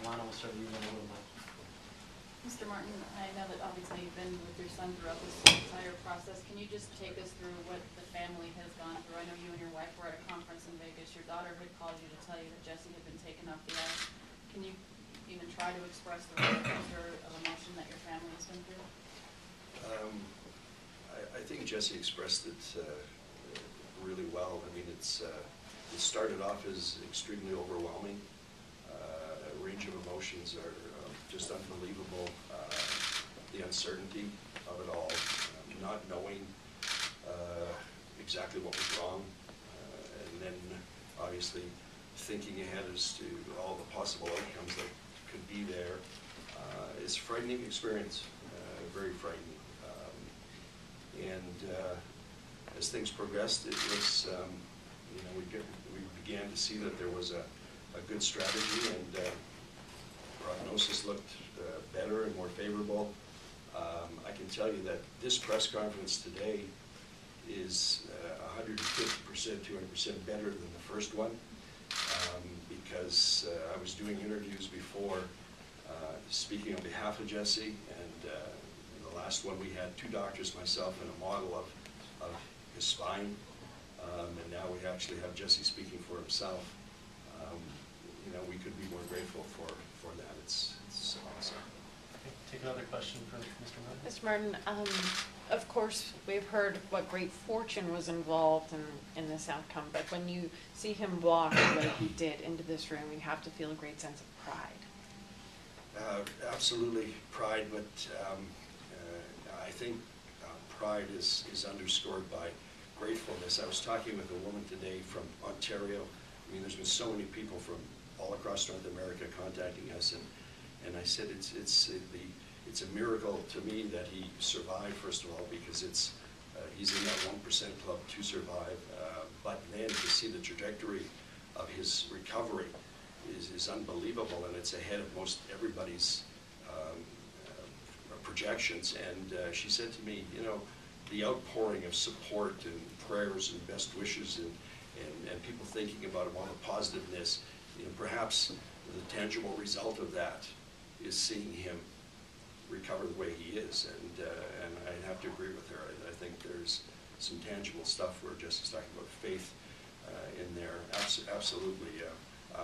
marijuana will start using a little more. Mr. Martin, I know that obviously you've been with your son throughout this entire process. Can you just take us through what the family has gone through? I know you and your wife were at a conference in Vegas. Your daughter had called you to tell you that Jesse had been taken off the ice. Can you even try to express the roller coaster of emotion that your family has been through? I think Jesse expressed it really well. I mean, it started off as extremely overwhelming. A range of emotions are just unbelievable. The uncertainty of it all, not knowing exactly what was wrong, and then obviously thinking ahead as to all the possible outcomes that could be there. It's a frightening experience, very frightening. As things progressed, it was, you know, we began to see that there was a good strategy, and prognosis looked better and more favorable. I can tell you that this press conference today is 150%, 200% better than the first one, because I was doing interviews before, speaking on behalf of Jesse, and in the last one we had 2 doctors, myself, and a model of his spine, and now we actually have Jesse speaking for himself. You know, we could be more grateful for that. It's awesome. Okay, take another question from Mr. Martin. Mr. Martin, of course, we've heard what great fortune was involved in this outcome, but when you see him walk the way he did into this room, you have to feel a great sense of pride. Absolutely pride, but I think pride is underscored by gratefulness. I was talking with a woman today from Ontario. I mean, there's been so many people from all across North America contacting us, and I said it's a miracle to me that he survived, first of all, because he's in that 1% club to survive, but then to see the trajectory of his recovery is unbelievable, and it's ahead of most everybody's projections. And she said to me, you know, the outpouring of support and prayers and best wishes and people thinking about him, all the positiveness, you know, perhaps the tangible result of that is seeing him recover the way he is, and I have to agree with her. I think there's some tangible stuff where Jesse's talking about faith in there. Absolutely. I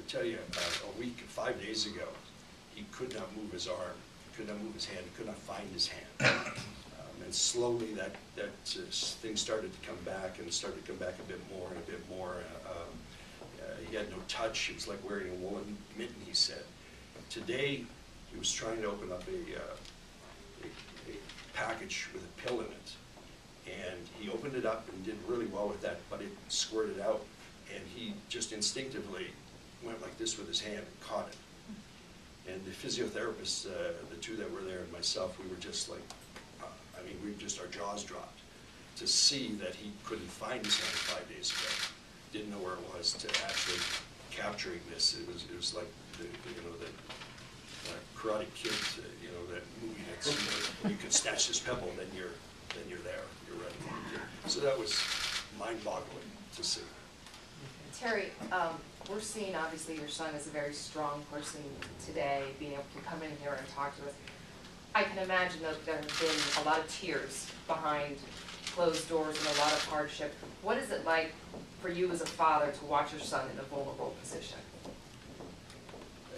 tell you, a week, 5 days ago, he could not move his arm, he could not move his hand, he could not find his hand. And slowly that thing started to come back, and started to come back a bit more and a bit more. He had no touch. It was like wearing a woolen mitten, he said. Today, he was trying to open up a package with a pill in it. And he opened it up and did really well with that, but it squirted out. And he just instinctively went like this with his hand and caught it. And the physiotherapists, the 2 that were there, and myself, we were just like, I mean, our jaws dropped to see that he couldn't find his hand 5 days ago. Didn't know where it was, to actually capturing this. It was like the Karate Kid, you know, that movie that's, you could snatch this pebble, then you're there, you're ready. So that was mind-boggling to see. Terry, we're seeing obviously your son is a very strong person today, being able to come in here and talk to us. I can imagine that there have been a lot of tears behind closed doors and a lot of hardship. What is it like for you as a father to watch your son in a vulnerable position?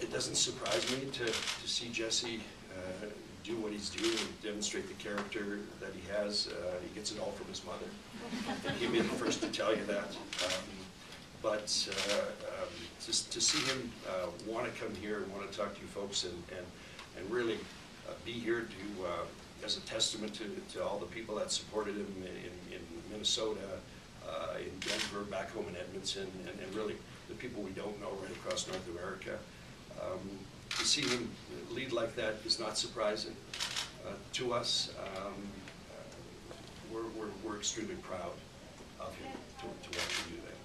It doesn't surprise me to see Jesse do what he's doing and demonstrate the character that he has. He gets it all from his mother. He'd be the first to tell you that. But just to see him want to come here and want to talk to you folks and really be here to, as a testament to all the people that supported him in Minnesota, in Denver, back home in Edmonton, and really the people we don't know right across North America. To see him lead like that is not surprising to us. We're extremely proud of him to watch him do that.